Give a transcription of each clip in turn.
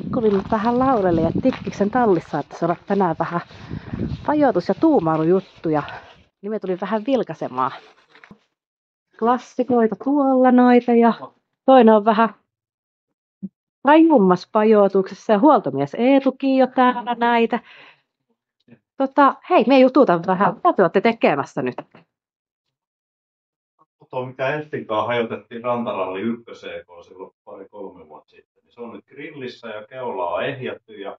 pikkulinnut vähän Laurelle ja Tikkiksen tallissa, että saada tänään vähän pajoitus- ja tuumailujuttuja. Niin me tuli vähän vilkaisemaan. Klassikoita tuolla noita ja toinen on vähän rajummassa pajoituksessa ja huoltomies Eetukin jo täällä näitä. Hei, me jututaan vähän. Mitä te olette tekemässä nyt? Tuo, mikä Estinkaan hajotettiin Rantaralli 1 silloin 2-3 vuotta sitten, niin se on nyt grillissä ja keulaa on ehjätty ja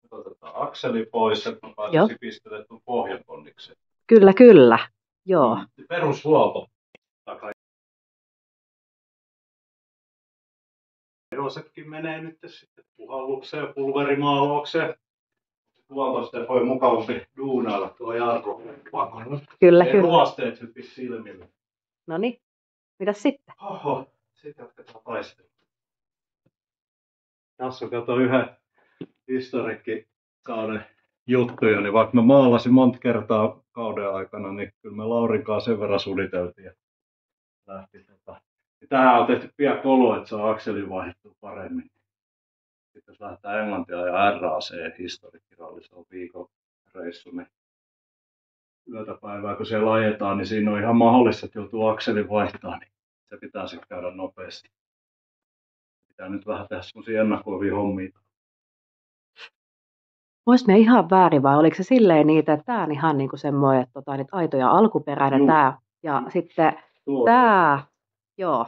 nyt otetaan akseli pois, että on päässyt pistetetty pohjakonnikseen. Kyllä, kyllä. Joo. Perushuolto. Joosepkin menee nyt sitten puhallukseen ja pulverimaalaukseen. Tuolta sitten voi mukavasti duunailla tuo jarru. Kyllä, ei kyllä. ruosteet hyppisi silmille. Noniin, mitäs sitten? Oho, sitten jatketaan taistelua. Tässä on kato yhden historiikkikauden juttuja, niin vaikka mä maalasin monta kertaa kauden aikana, niin kyllä me Laurinkaan sen verran suditeltiin ja lähti. Tähän on tehty pian kolo, että se on akseli vaihdettu paremmin. Sitten jos lähdetään Englantia ja RAC-historiikkiralli, se on viikon reissu, niin yötä päivää kun siellä ajetaan, niin siinä on ihan mahdollista, että joutuu akselin vaihtamaan, niin se pitää sitten käydä nopeasti. Pitää nyt vähän tehdä semmoisia ennakoivia hommia. Vois me ihan väärin, vai oliko se silleen niitä, että tää on ihan niinku semmoinen, että nyt aito ja alkuperäinen tää, ja sitten tää, joo.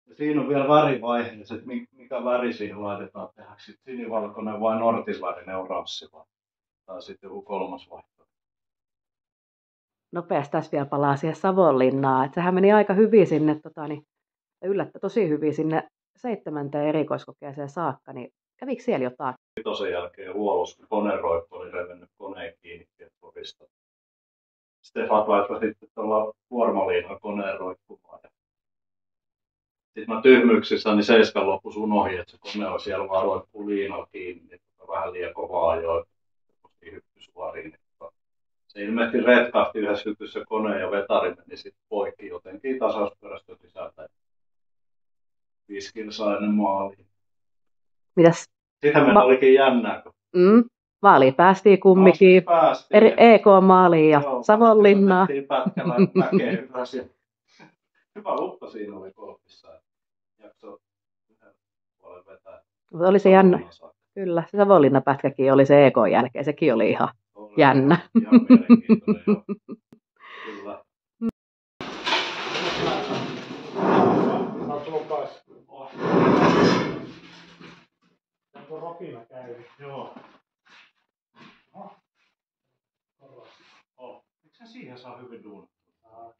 Ja siinä on vielä värivaiheessa, että mikä väri siihen laitetaan, tehdäänkö sitten sinivalkoinen vai nortisvärinen oranssi vai tai sitten joku kolmas vaihtoehto. Nopeasti tässä vielä palaa siihen Savonlinnaan, että sehän meni aika hyvin sinne, tosi hyvin sinne 7. erikoiskokeeseen saakka, niin kävikö siellä jotain? Sen jälkeen huolus, kun koneroikko oli revennyt koneen kiinni Pietrovista. Stefan laittoi sitten tuolla kuormaliinalla koneen roikkumaan. Sitten mä tyhmyyksissä niin 7 loppus unohdin, että se kone on siellä vaan roikkuu liinalla kiinni, niin vähän liian kovaa ajoin. Hyppy suoriin. Se ilmeisesti retkahti yhdessä hypyssä koneen ja vetari meni sitten poikki jotenkin tasauspyörästä sisältä. 5 kilsaa ennen maaliin. Mitäs? Sitä meillä olikin jännää. Maaliin päästiin kumminkin. EK-maaliin ja Savonlinnaan. Pätkällä mäkeä ylös. Hyvä luppa siinä oli golfissa. Jakso yhden puolen vetää. Oli se jännä. Kyllä, se Savonlinnan pätkäkin oli se EK jälkeen. Sekin oli ihan jännä. Ihan mielenkiintoinen, joo. Kyllä. Ropina käy. Joo. Miksi siihen saa hyvin duunattua?